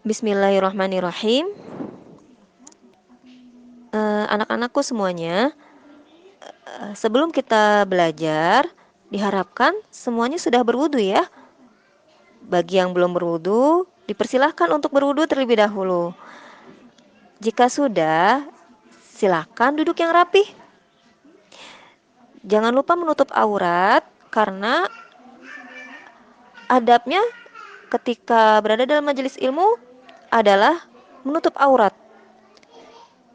Bismillahirrahmanirrahim. Anak-anakku semuanya, sebelum kita belajar, diharapkan semuanya sudah berwudu ya. Bagi yang belum berwudu, dipersilahkan untuk berwudu terlebih dahulu. Jika sudah, silakan duduk yang rapi. Jangan lupa menutup aurat, karena adabnya ketika berada dalam majelis ilmu adalah menutup aurat.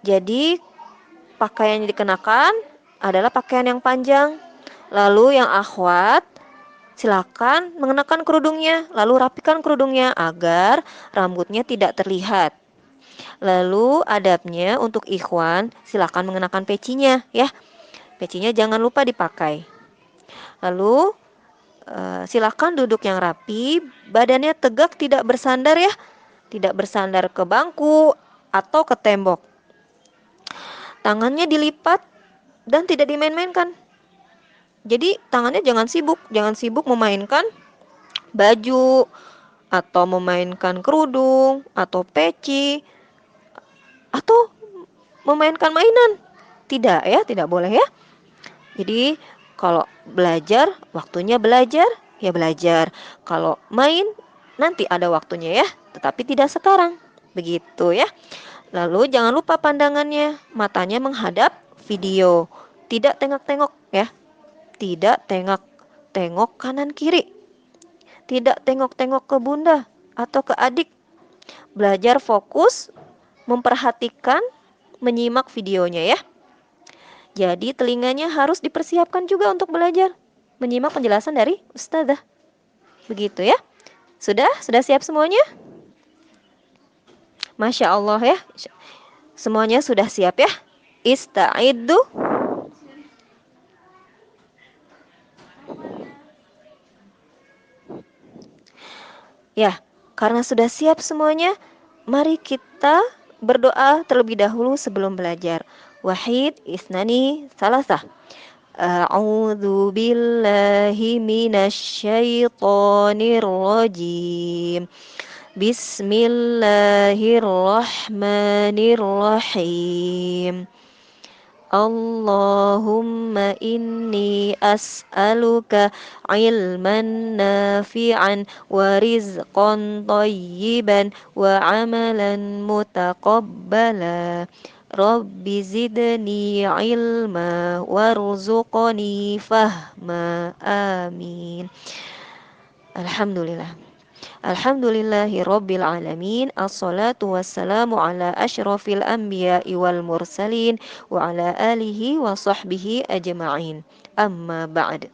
Jadi, pakaian yang dikenakan adalah pakaian yang panjang. Lalu yang akhwat, silakan mengenakan kerudungnya, lalu rapikan kerudungnya agar rambutnya tidak terlihat. Lalu adabnya untuk ikhwan, silakan mengenakan pecinya ya. Pecinya jangan lupa dipakai. Lalu silakan duduk yang rapi, badannya tegak, tidak bersandar ya. Tidak bersandar ke bangku atau ke tembok. Tangannya dilipat dan tidak dimain-mainkan. Jadi tangannya jangan sibuk memainkan baju atau memainkan kerudung atau peci atau memainkan mainan. Tidak ya, tidak boleh ya. Jadi kalau belajar, waktunya belajar, ya belajar. Kalau main, nanti ada waktunya ya, tetapi tidak sekarang. Begitu ya. Lalu jangan lupa pandangannya, matanya menghadap video. Tidak tengok-tengok ya. Tidak tengok-tengok kanan kiri. Tidak tengok-tengok ke bunda atau ke adik. Belajar fokus, memperhatikan, menyimak videonya ya. Jadi telinganya harus dipersiapkan juga untuk belajar, menyimak penjelasan dari ustazah. Begitu ya. Sudah siap semuanya? Masya Allah ya. Semuanya sudah siap ya. Ista'iddu. Ya, karena sudah siap semuanya, mari kita berdoa terlebih dahulu sebelum belajar. Wahid, isnani, salasah. A'udzu billahi minasyaitonir rajim. Bismillahirrahmanirrahim. Allahumma inni as'aluka ilman nafi'an wa rizqan tayyiban wa amalan mutaqabbala. Rabbi zidni ilma warzuqni fahma. Amin. Alhamdulillah. Alhamdulillahi rabbil alamin. Assalatu wassalamu ala asyrafil anbiya'i wal mursalin wa ala alihi wa sahbihi ajma'in. Amma ba'd.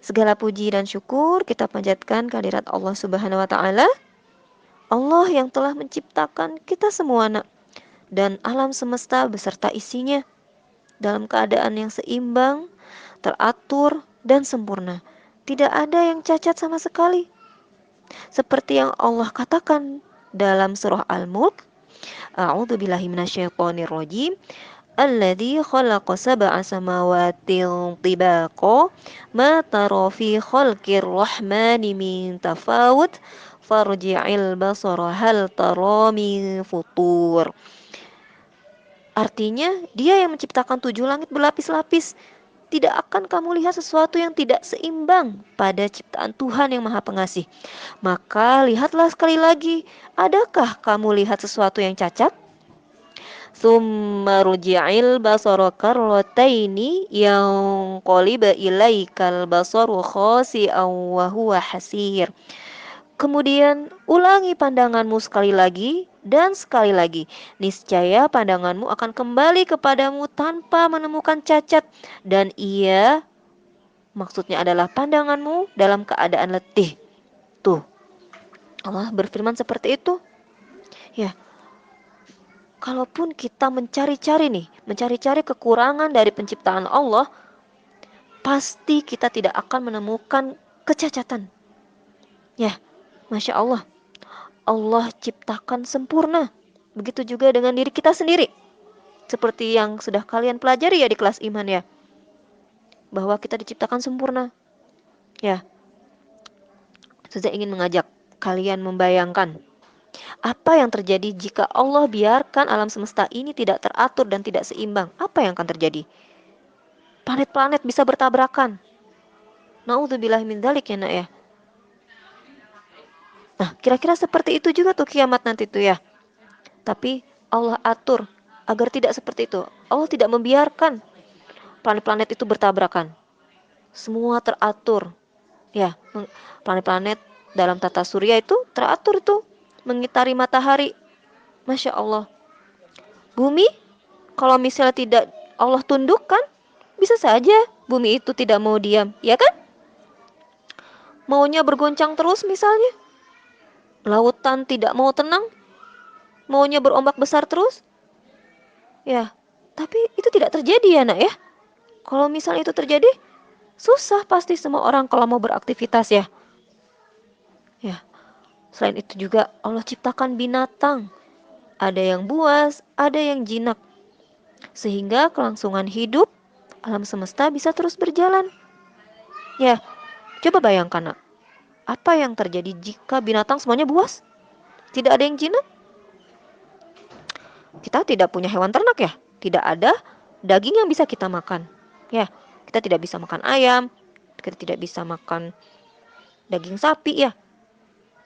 Segala puji dan syukur kita panjatkan kehadirat Allah Subhanahu wa taala. Allah yang telah menciptakan kita semua dan alam semesta beserta isinya dalam keadaan yang seimbang, teratur dan sempurna. Tidak ada yang cacat sama sekali. Seperti yang Allah katakan dalam surah Al-Mulk, A'udzu billahi minasyaitonir rajim. Alladzi khalaqa sab'a samawatin tibaqa ma tara fi khalqir rahmani min tafawut farji'il basara hal tara min futur. Artinya, dia yang menciptakan 7 langit berlapis-lapis. Tidak akan kamu lihat sesuatu yang tidak seimbang pada ciptaan Tuhan yang Maha Pengasih. Maka lihatlah sekali lagi, adakah kamu lihat sesuatu yang cacat? Tsumma ruji'il basara karrataini yang qaliba ilaikal basaru khasi'an wa huwa hasir. Kemudian ulangi pandanganmu sekali lagi dan sekali lagi. Niscaya pandanganmu akan kembali kepadamu tanpa menemukan cacat. Dan ia, maksudnya adalah pandanganmu dalam keadaan letih. Tuh, Allah berfirman seperti itu. Ya, kalaupun kita mencari-cari kekurangan dari penciptaan Allah, pasti kita tidak akan menemukan kecacatan. Ya, Masya Allah. Allah ciptakan sempurna. Begitu juga dengan diri kita sendiri. Seperti yang sudah kalian pelajari ya di kelas iman ya. Bahwa kita diciptakan sempurna. Ya. Saya ingin mengajak kalian membayangkan apa yang terjadi jika Allah biarkan alam semesta ini tidak teratur dan tidak seimbang? Apa yang akan terjadi? Planet-planet bisa bertabrakan. Nauzubillah min dzalik ya nak ya. Nah, kira-kira seperti itu juga tuh kiamat nanti tuh ya. Tapi Allah atur agar tidak seperti itu. Allah tidak membiarkan planet-planet itu bertabrakan. Semua teratur. Ya, planet-planet dalam tata surya itu teratur tuh mengitari matahari. Masya Allah. Bumi kalau misalnya tidak Allah tundukkan, bisa saja bumi itu tidak mau diam, ya kan? Maunya bergoncang terus misalnya. Lautan tidak mau tenang, maunya berombak besar terus. Ya, tapi itu tidak terjadi ya nak ya. Kalau misalnya itu terjadi, susah pasti semua orang kalau mau beraktivitas ya. Ya, selain itu juga Allah ciptakan binatang. Ada yang buas, ada yang jinak. Sehingga kelangsungan hidup alam semesta bisa terus berjalan. Ya, coba bayangkan nak. Apa yang terjadi jika binatang semuanya buas? Tidak ada yang jinak? Kita tidak punya hewan ternak ya? Tidak ada daging yang bisa kita makan. Ya, kita tidak bisa makan ayam, kita tidak bisa makan daging sapi ya.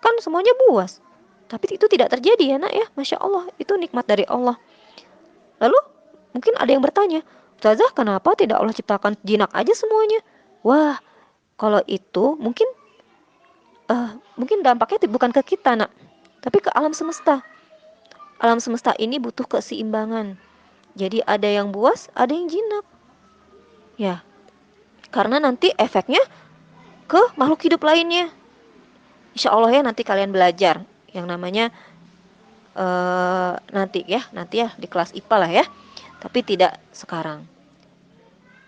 Kan semuanya buas. Tapi itu tidak terjadi ya nak ya. Masya Allah, itu nikmat dari Allah. Lalu mungkin ada yang bertanya, Ustazah kenapa tidak Allah ciptakan jinak aja semuanya? Wah, kalau itu mungkin dampaknya bukan ke kita nak, tapi ke alam semesta. Alam semesta ini butuh keseimbangan. Jadi ada yang buas, ada yang jinak. Ya, karena nanti efeknya ke makhluk hidup lainnya. Insya Allah ya nanti kalian belajar yang namanya nanti ya di kelas IPA lah ya. Tapi tidak sekarang.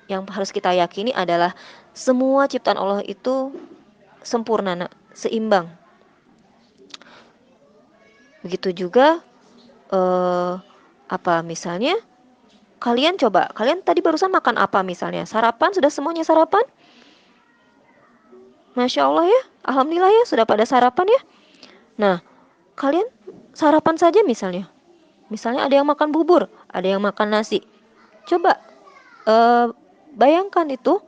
Yang harus kita yakini adalah semua ciptaan Allah itu sempurna, nak, seimbang. Begitu juga misalnya kalian tadi barusan makan apa misalnya? Sarapan, sudah semuanya sarapan? Masya Allah ya, alhamdulillah ya sudah pada sarapan ya. Nah, kalian sarapan saja misalnya. Misalnya ada yang makan bubur, ada yang makan nasi. Coba bayangkan itu,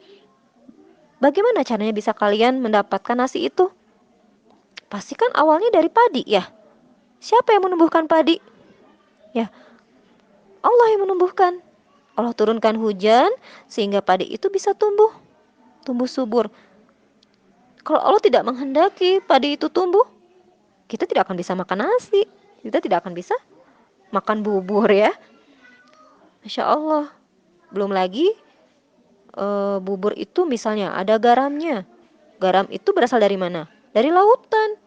bagaimana caranya bisa kalian mendapatkan nasi itu? Pasti kan awalnya dari padi ya. Siapa yang menumbuhkan padi? Ya, Allah yang menumbuhkan. Allah turunkan hujan sehingga padi itu bisa tumbuh subur. Kalau Allah tidak menghendaki padi itu tumbuh, kita tidak akan bisa makan nasi, kita tidak akan bisa makan bubur ya. Masya Allah. Belum lagi bubur itu misalnya ada garamnya. Garam itu berasal dari mana? Dari lautan.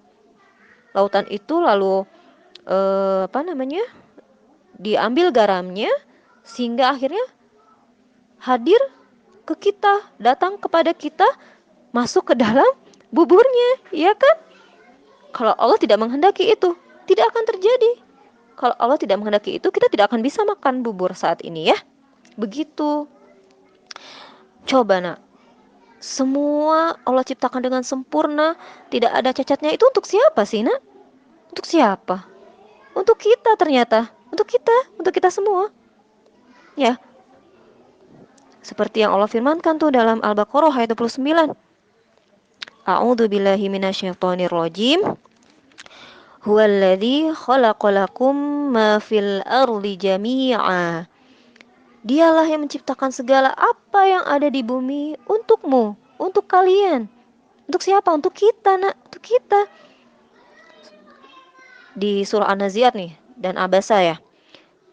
Lautan itu lalu diambil garamnya sehingga akhirnya hadir ke kita, datang kepada kita, masuk ke dalam buburnya, iya kan? Kalau Allah tidak menghendaki itu, tidak akan terjadi. Kalau Allah tidak menghendaki itu, kita tidak akan bisa makan bubur saat ini ya. Begitu. Coba nak, semua Allah ciptakan dengan sempurna, tidak ada cacatnya. Itu untuk siapa sih nak? Untuk siapa? Untuk kita ternyata. Untuk kita semua. Ya. Seperti yang Allah firmankan tuh dalam Al-Baqarah ayat 29. A'udzu billahi minasyaitonir rajim. Huwallazi khalaqalakum ma fil ardi jami'a. Dialah yang menciptakan segala apa yang ada di bumi untukmu, untuk kalian. Untuk siapa? Untuk kita, nak. Untuk kita. Di surah An-Nazi'at nih dan Abasa ya.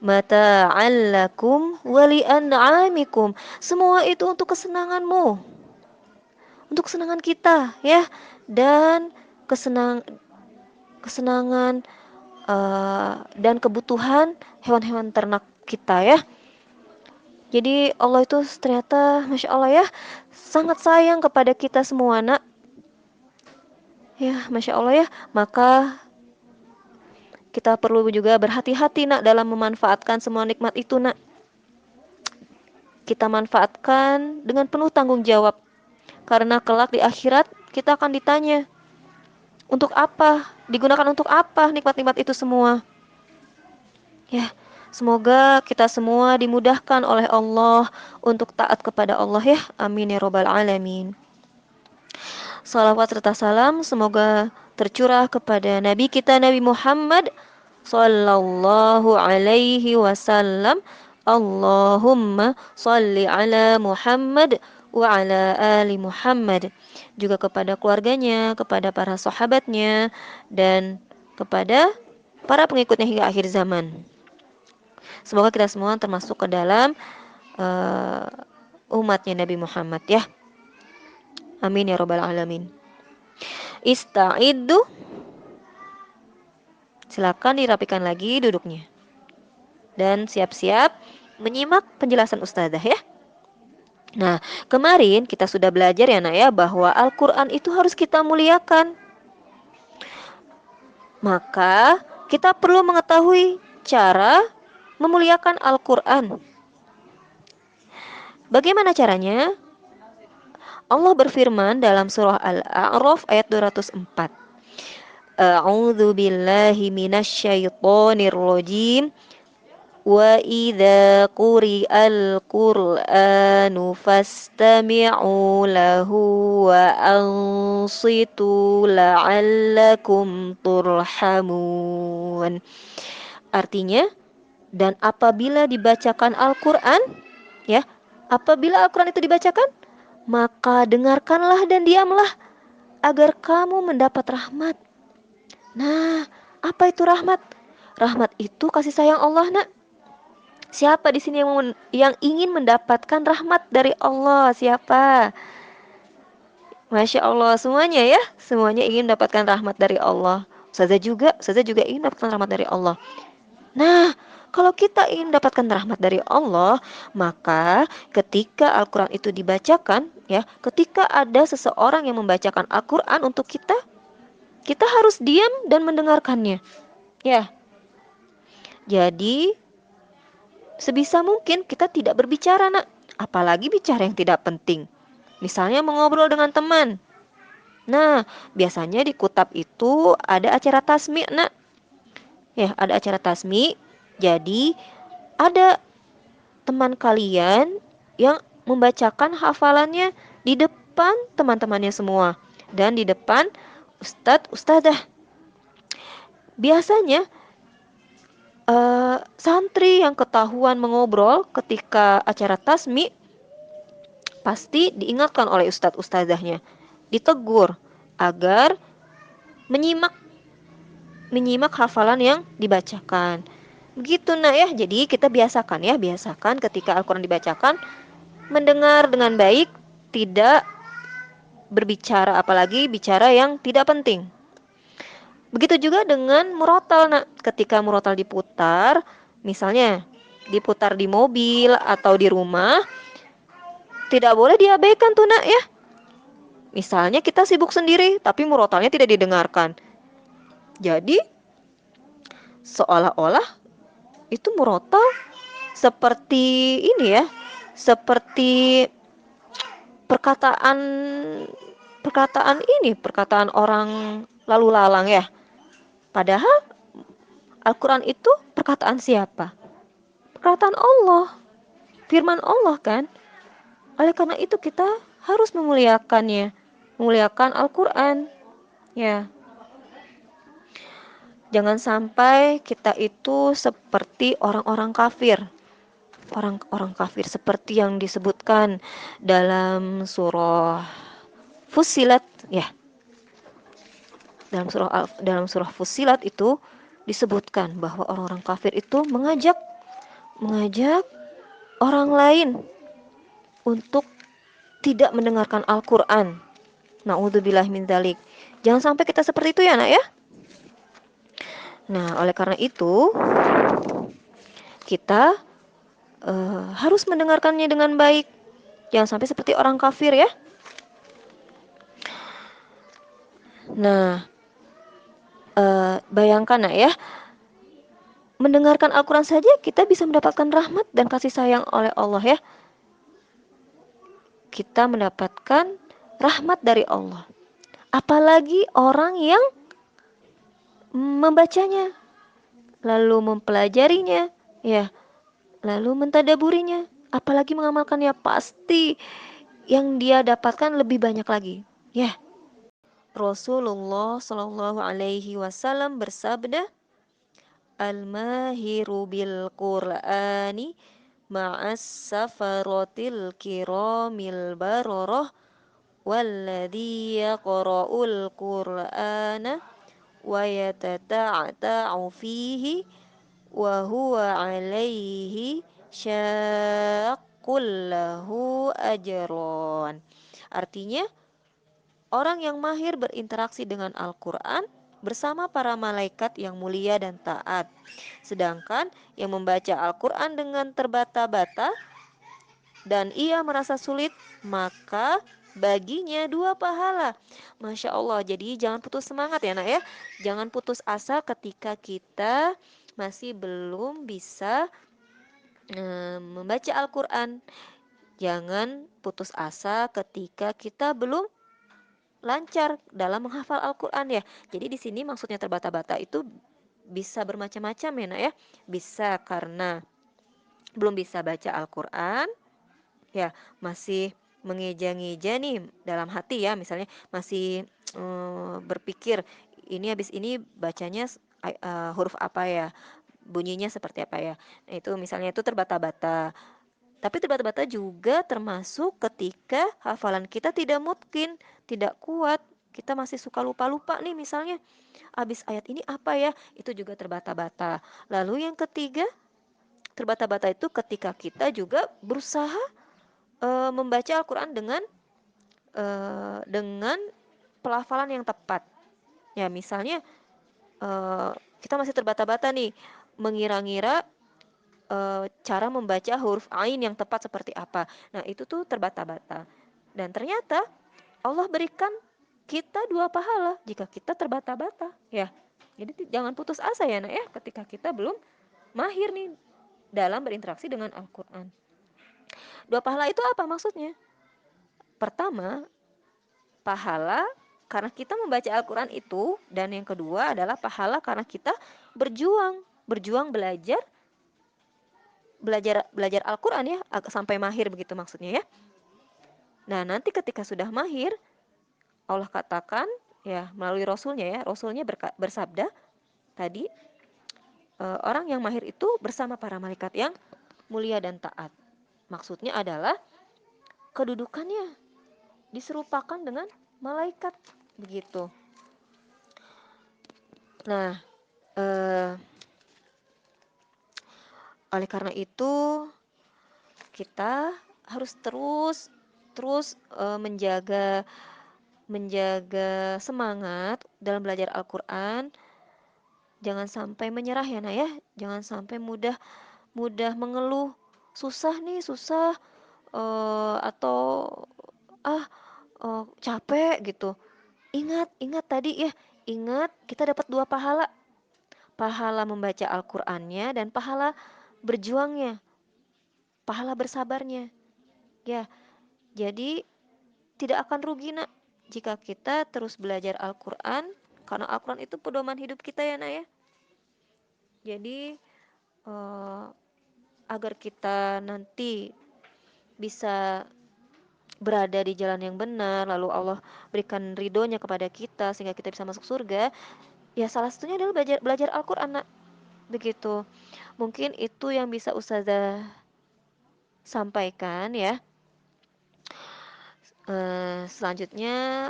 Mata'allakum wali an'amikum. Semua itu untuk kesenanganmu. Untuk kesenangan kita ya. Dan kesenangan dan kebutuhan hewan-hewan ternak kita ya. Jadi Allah itu ternyata Masya Allah ya, sangat sayang kepada kita semua nak. Ya Masya Allah ya. Maka kita perlu juga berhati-hati nak dalam memanfaatkan semua nikmat itu nak. Kita manfaatkan dengan penuh tanggung jawab. Karena kelak di akhirat kita akan ditanya, Untuk apa? Digunakan untuk apa nikmat-nikmat itu semua? Ya, semoga kita semua dimudahkan oleh Allah untuk taat kepada Allah ya. Amin ya robbal alamin. Salawat serta salam semoga tercurah kepada Nabi kita Nabi Muhammad sallallahu alaihi wasallam. Allahumma salli ala Muhammad wa ala ali Muhammad. Juga kepada keluarganya, kepada para sahabatnya, dan kepada para pengikutnya hingga akhir zaman. Semoga kita semua termasuk ke dalam uh, umatnya Nabi Muhammad ya. Amin ya robbal alamin. Ista'iddu. Silakan dirapikan lagi duduknya. Dan siap-siap menyimak penjelasan ustazah ya. Nah, kemarin kita sudah belajar ya nak ya bahwa Al-Quran itu harus kita muliakan. Maka kita perlu mengetahui cara memuliakan Al-Quran. Bagaimana caranya? Allah berfirman dalam surah Al-A'raf ayat 204. A'udzu billahi minasyaitonir rajim. Wa idza quri'al Qur'anu fastami'u lahu wa ansitu la'allakum turhamun. Artinya, dan apabila dibacakan Al-Qur'an, ya, apabila Al-Qur'an itu dibacakan, maka dengarkanlah dan diamlah agar kamu mendapat rahmat. Nah, apa itu rahmat? Rahmat itu kasih sayang Allah, nak. Siapa di sini yang ingin mendapatkan rahmat dari Allah? Siapa? Masya Allah, semuanya ya, semuanya ingin mendapatkan rahmat dari Allah. Ustazah juga ingin mendapatkan rahmat dari Allah. Nah, kalau kita ingin mendapatkan rahmat dari Allah, maka ketika Al-Quran itu dibacakan, ya, ketika ada seseorang yang membacakan Al-Quran untuk kita, kita harus diam dan mendengarkannya. Ya, jadi sebisa mungkin kita tidak berbicara, nak. Apalagi bicara yang tidak penting. Misalnya mengobrol dengan teman. Nah, biasanya di Kutab itu ada acara tasmi, nak. Ya, ada acara tasmi. Jadi, ada teman kalian yang membacakan hafalannya di depan teman-temannya semua. Dan di depan ustadz, ustadzah. Biasanya santri yang ketahuan mengobrol ketika acara tasmi pasti diingatkan oleh ustadz ustadzahnya, ditegur agar menyimak hafalan yang dibacakan. Begitu nak ya. Jadi kita biasakan ketika Al-Quran dibacakan mendengar dengan baik, tidak berbicara apalagi bicara yang tidak penting. Begitu juga dengan murotal, nak. Ketika murotal diputar, misalnya diputar di mobil atau di rumah, tidak boleh diabaikan tuh, nak ya. Misalnya kita sibuk sendiri, tapi murotalnya tidak didengarkan. Jadi, seolah-olah itu murotal seperti ini ya, seperti perkataan orang lalu lalang ya. Padahal Al-Quran itu perkataan siapa? Perkataan Allah, firman Allah kan. Oleh karena itu kita harus memuliakannya, memuliakan Al-Quran. Ya, jangan sampai kita itu seperti orang-orang kafir. Orang-orang kafir seperti yang disebutkan dalam surah Fussilat ya. Dalam surah Fussilat itu disebutkan bahwa orang-orang kafir itu mengajak orang lain untuk tidak mendengarkan Al-Quran. Na'udzubillah min dzalik. Jangan sampai kita seperti itu ya, nak ya. Nah, oleh karena itu kita harus mendengarkannya dengan baik. Jangan sampai seperti orang kafir ya. Nah, bayangkan nak ya, mendengarkan Al-Quran saja kita bisa mendapatkan rahmat dan kasih sayang oleh Allah ya. Kita mendapatkan rahmat dari Allah. Apalagi orang yang membacanya, lalu mempelajarinya, ya, lalu mentadaburinya, apalagi mengamalkannya, pasti yang dia dapatkan lebih banyak lagi. Ya, Rasulullah Shallallahu Alaihi Wasallam bersabda, "Al-mahiru bil Qur'ani ma'as safaratil kiramil bararah walladhi yaqra'ul Qur'ana wa yatata'ta'u fihi wa huwa alaihi syaqqul lahu ajron." Artinya, orang yang mahir berinteraksi dengan Al-Quran bersama para malaikat yang mulia dan taat. Sedangkan yang membaca Al-Quran dengan terbata-bata dan ia merasa sulit, maka baginya 2 pahala. Masya Allah, jadi jangan putus semangat ya nak ya. Jangan putus asa ketika kita masih belum bisa membaca Al-Quran. Jangan putus asa ketika kita belum lancar dalam menghafal Al-Quran ya. Jadi di sini maksudnya terbata-bata itu bisa bermacam-macam ya nak ya. Bisa karena belum bisa baca Al-Quran, ya masih mengeja-ngeja nih dalam hati ya, misalnya masih berpikir ini habis ini bacanya huruf apa ya, bunyinya seperti apa ya. Nah, itu misalnya itu terbata-bata. Tapi terbata-bata juga termasuk ketika hafalan kita tidak mungkin, tidak kuat. Kita masih suka lupa-lupa nih misalnya. Habis ayat ini apa ya? Itu juga terbata-bata. Lalu yang ketiga, terbata-bata itu ketika kita juga berusaha membaca Al-Quran dengan pelafalan yang tepat. Ya, misalnya kita masih terbata-bata nih mengira-ngira cara membaca huruf ain yang tepat seperti apa. Nah, itu tuh terbata-bata. Dan ternyata Allah berikan kita 2 pahala jika kita terbata-bata. Ya, jadi jangan putus asa ya nak ya ketika kita belum mahir nih dalam berinteraksi dengan Al-Quran. 2 pahala itu apa maksudnya? Pertama, pahala karena kita membaca Al-Quran itu, dan yang kedua adalah pahala karena kita berjuang belajar belajar belajar Al-Quran ya sampai mahir begitu maksudnya ya. Nah, nanti ketika sudah mahir, Allah katakan ya melalui Rasulnya ya, Rasulnya bersabda tadi, orang yang mahir itu bersama para malaikat yang mulia dan taat. Maksudnya adalah kedudukannya diserupakan dengan malaikat begitu. Nah, oleh karena itu kita harus terus menjaga semangat dalam belajar Al-Quran. Jangan sampai menyerah ya nak ya. Jangan sampai mudah mengeluh, susah nih susah, atau capek gitu. Ingat tadi ya, ingat kita dapat 2 pahala. Pahala membaca Al-Qur'annya dan pahala berjuangnya, pahala bersabarnya. Ya, jadi tidak akan rugi nak jika kita terus belajar Al-Qur'an, karena Al-Qur'an itu pedoman hidup kita ya nak ya. Jadi agar kita nanti bisa berada di jalan yang benar, lalu Allah berikan ridhonya kepada kita sehingga kita bisa masuk surga, ya salah satunya adalah belajar Al-Quran nak. Begitu. Mungkin itu yang bisa Ustazah sampaikan ya. Selanjutnya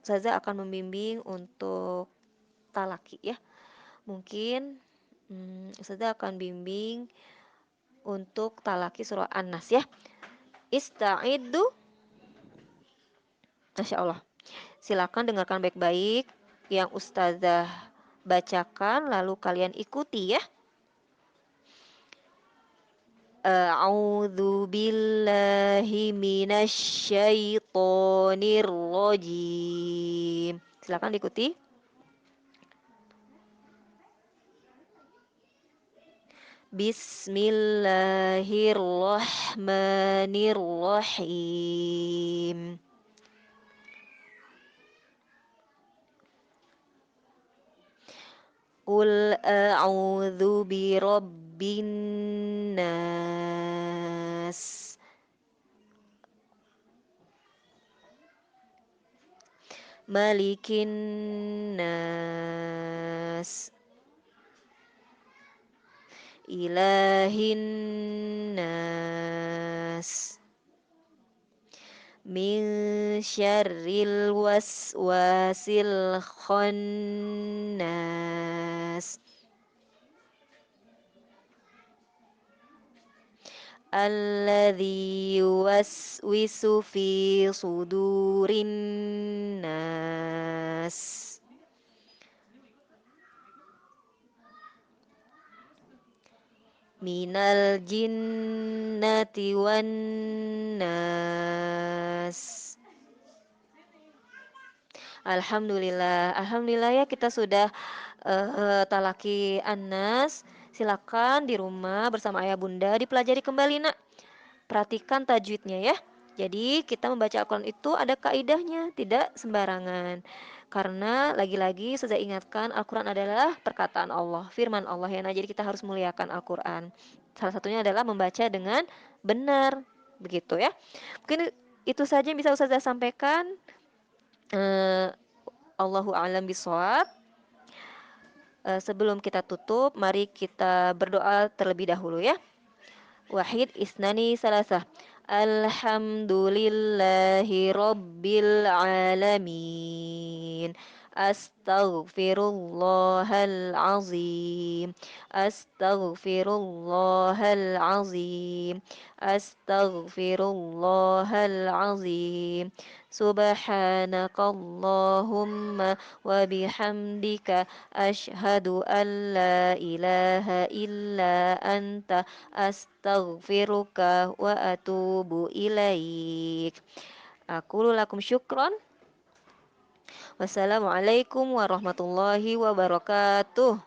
Ustazah akan membimbing untuk talaki ya. Mungkin Ustazah akan bimbing untuk talaki surah An-Nas ya. Ista'iddu. Masya Allah. Silakan dengarkan baik-baik yang Ustazah bacakan, lalu kalian ikuti ya. A'udzu billahi minasyaitonir rajim. Silakan diikuti. Bismillahirrahmanirrahim. Qul a'udzu birabbin nas, malikin nas, ilahin nas, min syarril waswasil khannas, alladzi yuwaswisu fi sudurin nas, minal jinnati wan nas. Alhamdulillah ya kita sudah talaki Anas. Silakan di rumah bersama ayah bunda dipelajari kembali nak. Perhatikan tajwidnya ya. Jadi kita membaca Al-Quran itu ada kaidahnya, tidak sembarangan. Karena lagi-lagi saya ingatkan Al-Quran adalah perkataan Allah, firman Allah ya. Nah, jadi kita harus muliakan Al-Quran. Salah satunya adalah membaca dengan benar, begitu ya. Mungkin itu saja yang bisa Ustazah sampaikan. Eh, Allahu a'lam bishawab. Sebelum kita tutup, mari kita berdoa terlebih dahulu ya. Wahid isnani salasah. Alhamdulillahi rabbil alamin. Astaghfirullahal azim. Astaghfirullahal azim. Astaghfirullahal azim. Subhanakallahumma wa bihamdika asyhadu an la ilaha illa anta astaghfiruka wa atubu ilaik. Aku lakum syukron. Wassalamualaikum warahmatullahi wabarakatuh.